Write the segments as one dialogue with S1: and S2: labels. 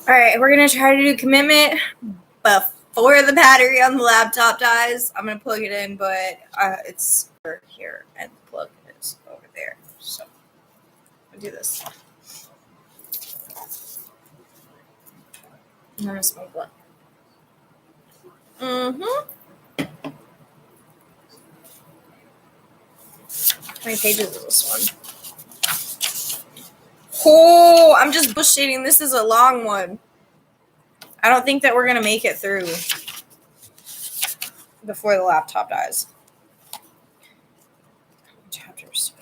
S1: All right, we're going to try to do commitment before the battery on the laptop dies. I'm going to plug it in, but it's over here, and the plug is over there. So I'll do this. I'm going to smoke one. How many pages is this one? Oh, I'm just bullshitting. This is a long one. I don't think that we're going to make it through before the laptop dies. Chapters.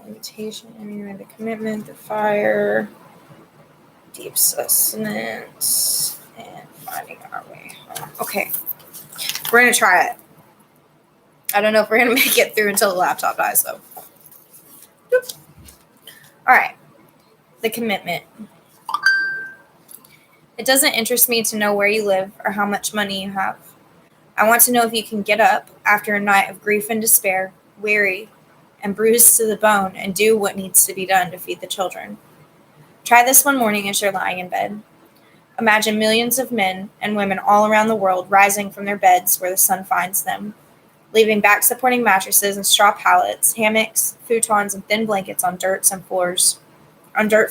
S1: Invitation, the commitment, the fire, deep sustenance, and finding our way home. Okay. We're going to try it. I don't know if we're going to make it through until the laptop dies, though. All right. The commitment. It doesn't interest me to know where you live or how much money you have. I want to know if you can get up after a night of grief and despair, weary and bruised to the bone, and do what needs to be done to feed the children. Try this one morning as you're lying in bed. Imagine millions of men and women all around the world rising from their beds where the sun finds them, leaving back-supporting mattresses and straw pallets, hammocks, futons, and thin blankets on dirt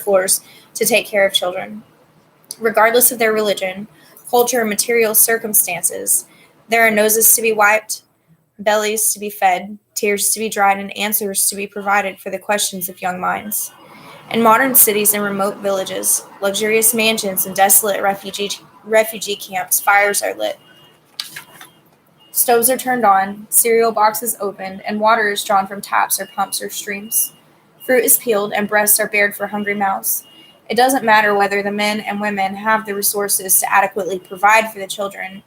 S1: floors to take care of children. Regardless of their religion, culture, or material circumstances, there are noses to be wiped, bellies to be fed, tears to be dried, and answers to be provided for the questions of young minds. In modern cities and remote villages, luxurious mansions and desolate refugee camps, fires are lit. Stoves are turned on, cereal boxes opened, and water is drawn from taps or pumps or streams. Fruit is peeled, and breasts are bared for hungry mouths. It doesn't matter whether the men and women have the resources to adequately provide what the children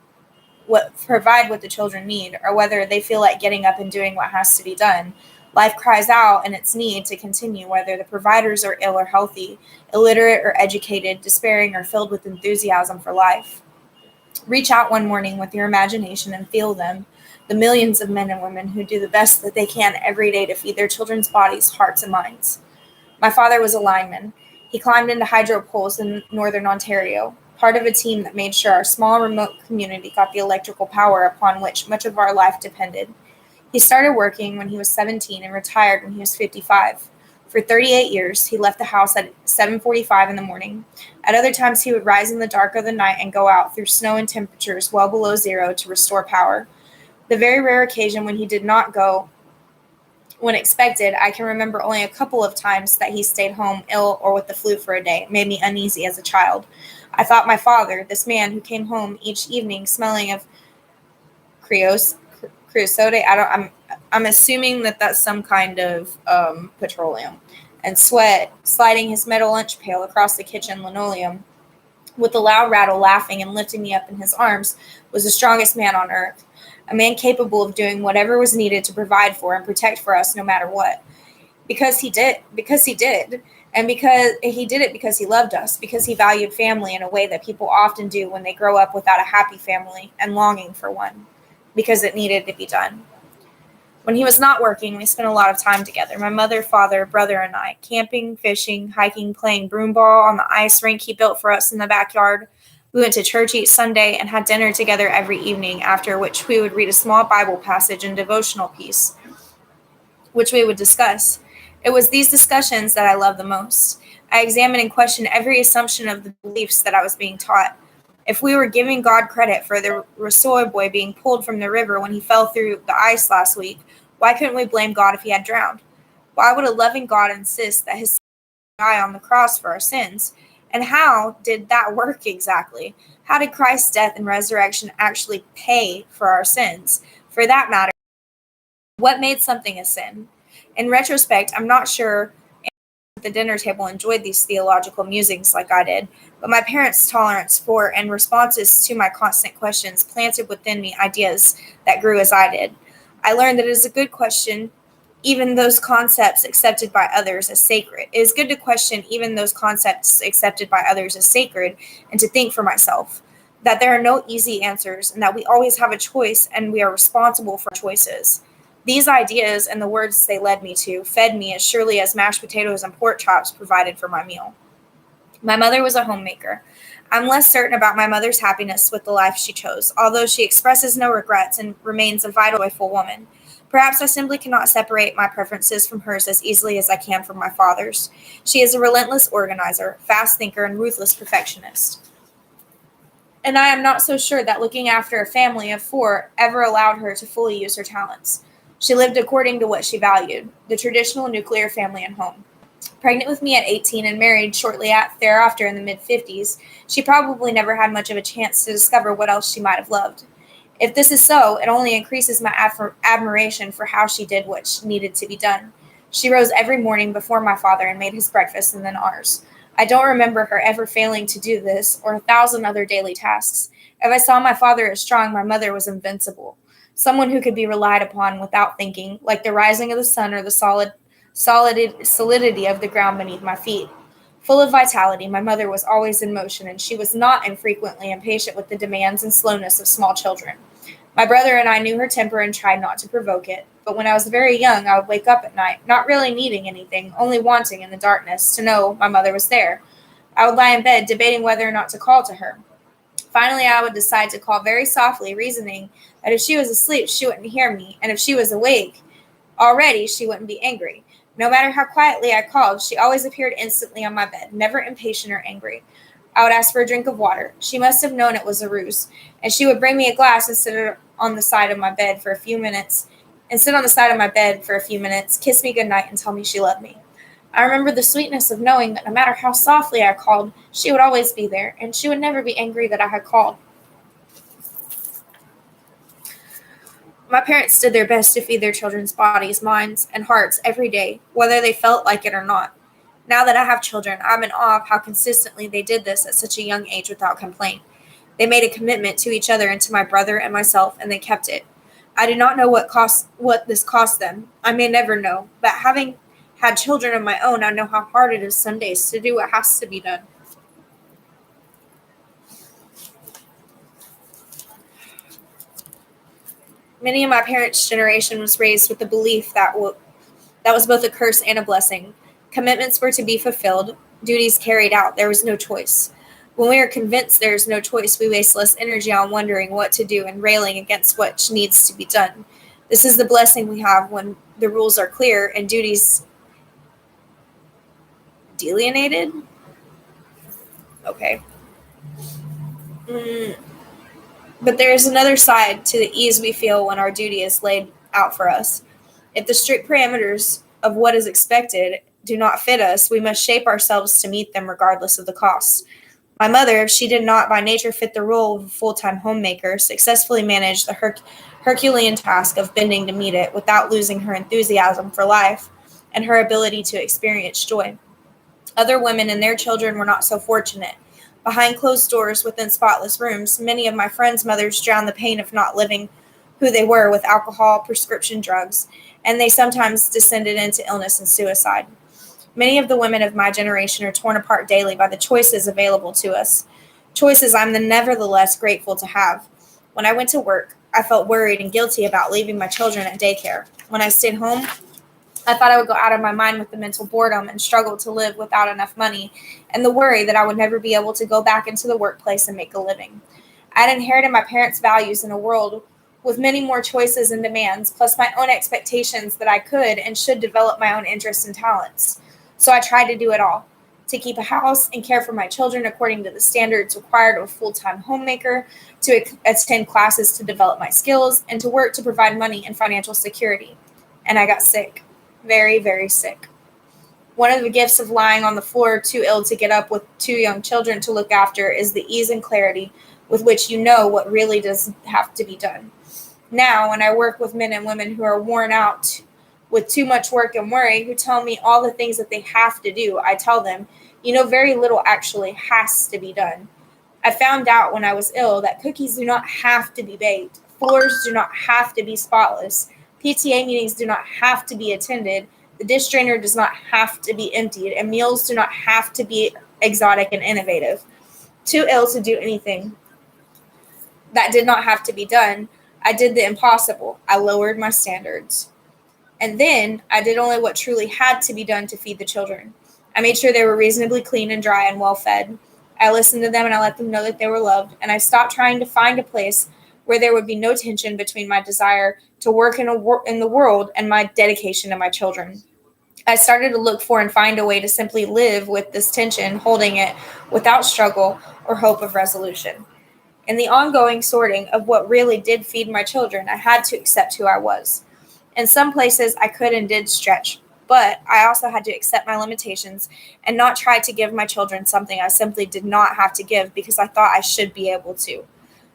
S1: need, or whether they feel like getting up and doing what has to be done. Life cries out in its need to continue, whether the providers are ill or healthy, illiterate or educated, despairing or filled with enthusiasm for life. Reach out one morning with your imagination and feel them, the millions of men and women who do the best that they can every day to feed their children's bodies, hearts, and minds. My father was a lineman. He climbed into hydro poles in northern Ontario, part of a team that made sure our small remote community got the electrical power upon which much of our life depended. He started working when he was 17 and retired when he was 55. For 38 years, he left the house at 7:45 in the morning. At other times, he would rise in the dark of the night and go out through snow and temperatures well below zero to restore power. The very rare occasion when he did not go when expected, I can remember only a couple of times that he stayed home ill or with the flu for a day. It made me uneasy as a child. I thought my father, this man who came home each evening smelling of creosote, I'm assuming that that's some kind of petroleum, and sweat, sliding his metal lunch pail across the kitchen linoleum, with a loud rattle, laughing and lifting me up in his arms, was the strongest man on earth. A man capable of doing whatever was needed to provide for and protect for us no matter what. Because he did. And because he did it because he loved us, because he valued family in a way that people often do when they grow up without a happy family and longing for one, because it needed to be done. When he was not working, we spent a lot of time together, my mother, father, brother, and I, camping, fishing, hiking, playing broom ball on the ice rink he built for us in the backyard. We went to church each Sunday and had dinner together every evening, after which we would read a small Bible passage and devotional piece, which we would discuss. It was these discussions that I loved the most. I examined and questioned every assumption of the beliefs that I was being taught. If we were giving God credit for the Rosoy boy being pulled from the river when he fell through the ice last week, why couldn't we blame God if he had drowned? Why would a loving God insist that his son die on the cross for our sins? And how did that work exactly? How did Christ's death and resurrection actually pay for our sins? For that matter, what made something a sin? In retrospect, I'm not sure at the dinner table enjoyed these theological musings like I did, but my parents' tolerance for and responses to my constant questions planted within me ideas that grew as I did. I learned that it is a good question even those concepts accepted by others as sacred. It is good to question even those concepts accepted by others as sacred, and to think for myself that there are no easy answers and that we always have a choice and we are responsible for choices. These ideas and the words they led me to fed me as surely as mashed potatoes and pork chops provided for my meal. My mother was a homemaker. I'm less certain about my mother's happiness with the life she chose, although she expresses no regrets and remains a vital, joyful woman. Perhaps I simply cannot separate my preferences from hers as easily as I can from my father's. She is a relentless organizer, fast thinker, and ruthless perfectionist. And I am not so sure that looking after a family of four ever allowed her to fully use her talents. She lived according to what she valued, the traditional nuclear family and home. Pregnant with me at 18 and married shortly thereafter in the mid 50s, she probably never had much of a chance to discover what else she might have loved. If this is so, it only increases my admiration for how she did what needed to be done. She rose every morning before my father and made his breakfast and then ours. I don't remember her ever failing to do this or 1,000 other daily tasks. If I saw my father as strong, my mother was invincible. Someone who could be relied upon without thinking, like the rising of the sun or the solidity of the ground beneath my feet. Full of vitality, my mother was always in motion, and she was not infrequently impatient with the demands and slowness of small children. My brother and I knew her temper and tried not to provoke it, but when I was very young, I would wake up at night, not really needing anything, only wanting in the darkness to know my mother was there. I would lie in bed, debating whether or not to call to her. Finally, I would decide to call very softly, reasoning that if she was asleep, she wouldn't hear me, and if she was awake already, she wouldn't be angry. No matter how quietly I called, she always appeared instantly on my bed, never impatient or angry. I would ask for a drink of water. She must have known it was a ruse, and she would bring me a glass and sit on the side of my bed for a few minutes, kiss me goodnight, and tell me she loved me. I remember the sweetness of knowing that no matter how softly I called, she would always be there, and she would never be angry that I had called. My parents did their best to feed their children's bodies, minds, and hearts every day, whether they felt like it or not. Now that I have children, I'm in awe of how consistently they did this at such a young age without complaint. They made a commitment to each other and to my brother and myself, and they kept it. I do not know what this cost them. I may never know, but having had children of my own, I know how hard it is some days to do what has to be done. Many of my parents' generation was raised with the belief that was both a curse and a blessing. Commitments were to be fulfilled, duties carried out. There was no choice. When we are convinced there is no choice, we waste less energy on wondering what to do and railing against what needs to be done. This is the blessing we have when the rules are clear and duties delineated. Okay. Mm, But there is another side to the ease we feel when our duty is laid out for us. If the strict parameters of what is expected do not fit us, we must shape ourselves to meet them regardless of the cost. My mother, if she did not by nature fit the role of a full-time homemaker, successfully managed the Herculean task of bending to meet it without losing her enthusiasm for life and her ability to experience joy. Other women and their children were not so fortunate. Behind closed doors within spotless rooms, many of my friends' mothers drowned the pain of not living who they were with alcohol, prescription drugs, and they sometimes descended into illness and suicide. Many of the women of my generation are torn apart daily by the choices available to us, choices I'm nevertheless grateful to have. When I went to work, I felt worried and guilty about leaving my children at daycare. When I stayed home, I thought I would go out of my mind with the mental boredom and struggle to live without enough money, and the worry that I would never be able to go back into the workplace and make a living. I had inherited my parents' values in a world with many more choices and demands, plus my own expectations that I could and should develop my own interests and talents. So I tried to do it all, to keep a house and care for my children according to the standards required of a full-time homemaker, to attend classes to develop my skills, and to work to provide money and financial security. And I got sick. Very, very sick. One of the gifts of lying on the floor too ill to get up with two young children to look after is the ease and clarity with which you know what really does have to be done. Now, when I work with men and women who are worn out with too much work and worry, who tell me all the things that they have to do, I tell them, very little actually has to be done. I found out when I was ill that cookies do not have to be baked, floors do not have to be spotless, PTA meetings do not have to be attended, the dish drainer does not have to be emptied, and meals do not have to be exotic and innovative. Too ill to do anything that did not have to be done, I did the impossible. I lowered my standards. And then I did only what truly had to be done to feed the children. I made sure they were reasonably clean and dry and well fed. I listened to them and I let them know that they were loved, and I stopped trying to find a place where there would be no tension between my desire to work in the world and my dedication to my children. I started to look for and find a way to simply live with this tension, holding it without struggle or hope of resolution. In the ongoing sorting of what really did feed my children, I had to accept who I was. In some places, I could and did stretch, but I also had to accept my limitations and not try to give my children something I simply did not have to give because I thought I should be able to.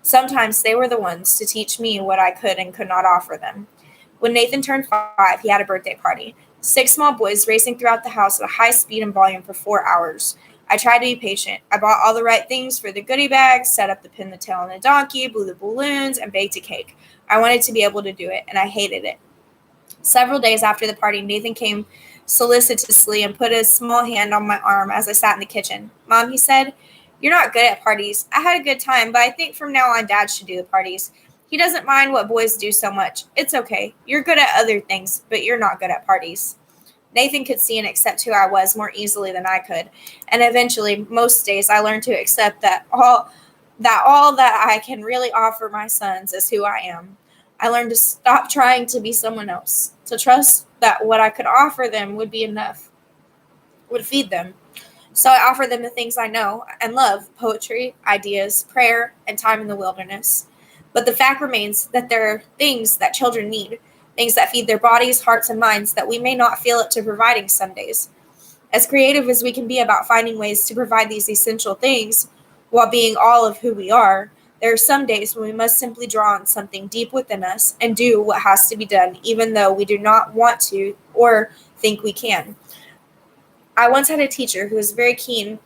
S1: Sometimes they were the ones to teach me what I could and could not offer them. When Nathan turned 5, he had a birthday party. 6 small boys racing throughout the house at a high speed and volume for 4 hours. I tried to be patient. I bought all the right things for the goodie bags, set up the pin the tail on the donkey, blew the balloons, and baked a cake. I wanted to be able to do it, and I hated it. Several days after the party, Nathan came solicitously and put a small hand on my arm as I sat in the kitchen. "Mom," he said, "you're not good at parties. I had a good time, but I think from now on Dad should do the parties. He doesn't mind what boys do so much. It's okay. You're good at other things, but you're not good at parties." Nathan could see and accept who I was more easily than I could, and eventually, most days, I learned to accept that all that I can really offer my sons is who I am. I learned to stop trying to be someone else, to trust that what I could offer them would be enough, would feed them. So I offer them the things I know and love: poetry, ideas, prayer, and time in the wilderness. But the fact remains that there are things that children need, things that feed their bodies, hearts, and minds that we may not feel up to providing some days. As creative as we can be about finding ways to provide these essential things while being all of who we are, there are some days when we must simply draw on something deep within us and do what has to be done, even though we do not want to or think we can. I once had a teacher who was very keen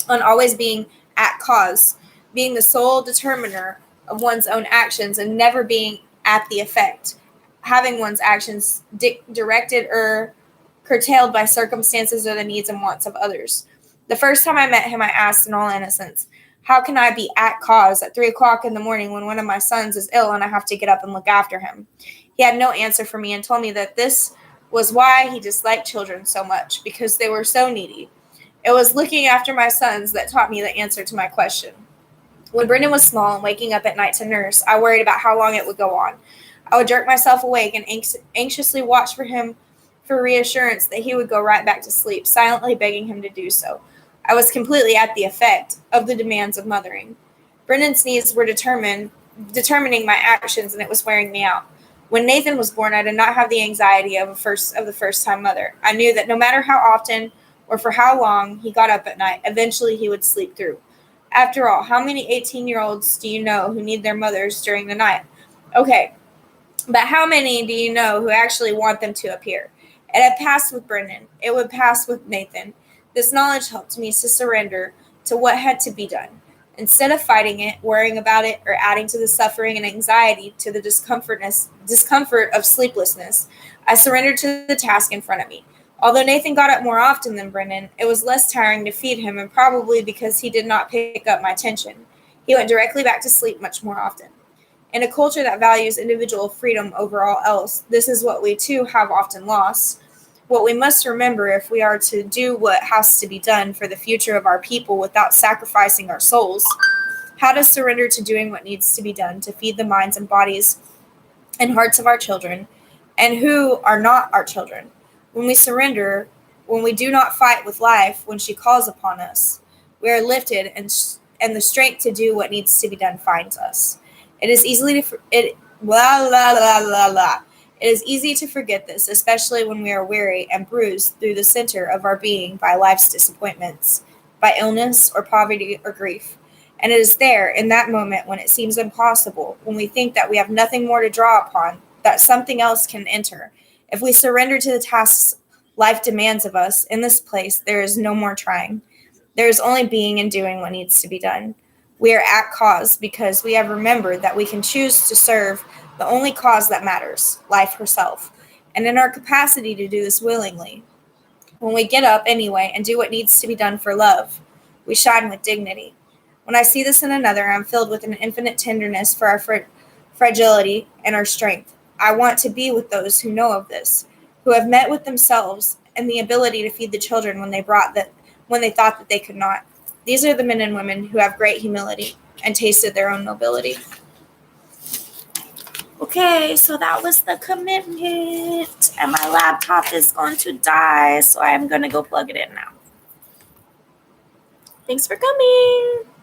S1: on always being at cause, being the sole determiner of one's own actions and never being at the effect, having one's actions directed or curtailed by circumstances or the needs and wants of others. The first time I met him, I asked in all innocence, "How can I be at cause at 3 o'clock in the morning when one of my sons is ill and I have to get up and look after him?" He had no answer for me and told me that this was why he disliked children so much, because they were so needy. It was looking after my sons that taught me the answer to my question. When Brendan was small and waking up at night to nurse, I worried about how long it would go on. I would jerk myself awake and anxiously watch for him for reassurance that he would go right back to sleep, silently begging him to do so. I was completely at the effect of the demands of mothering. Brendan's needs were determining my actions, and it was wearing me out. When Nathan was born, I did not have the anxiety of the first-time mother. I knew that no matter how often or for how long he got up at night, eventually he would sleep through. After all, how many 18-year-olds do you know who need their mothers during the night? Okay, but how many do you know who actually want them to appear? It had passed with Brendan. It would pass with Nathan. This knowledge helped me to surrender to what had to be done. Instead of fighting it, worrying about it, or adding to the suffering and anxiety to the discomfort of sleeplessness, I surrendered to the task in front of me. Although Nathan got up more often than Brendan, it was less tiring to feed him, and probably because he did not pick up my attention. He went directly back to sleep much more often. In a culture that values individual freedom over all else, this is what we too have often lost. What we must remember, if we are to do what has to be done for the future of our people without sacrificing our souls, how to surrender to doing what needs to be done to feed the minds and bodies and hearts of our children, and who are not our children. When we surrender, when we do not fight with life when she calls upon us, we are lifted, and the strength to do what needs to be done finds us. It is easily to it blah blah blah blah blah. It is easy to forget this, especially when we are weary and bruised through the center of our being by life's disappointments, by illness or poverty or grief. And it is there, in that moment when it seems impossible, when we think that we have nothing more to draw upon, that something else can enter. If we surrender to the tasks life demands of us, in this place there is no more trying. There is only being and doing what needs to be done. We are at cause because we have remembered that we can choose to serve the only cause that matters, life herself, and in our capacity to do this willingly. When we get up anyway and do what needs to be done for love, we shine with dignity. When I see this in another, I'm filled with an infinite tenderness for our fragility and our strength. I want to be with those who know of this, who have met with themselves and the ability to feed the children when they thought that they could not. These are the men and women who have great humility and tasted their own nobility. Okay, so that was the commitment, and my laptop is going to die, so I'm going to go plug it in now. Thanks for coming.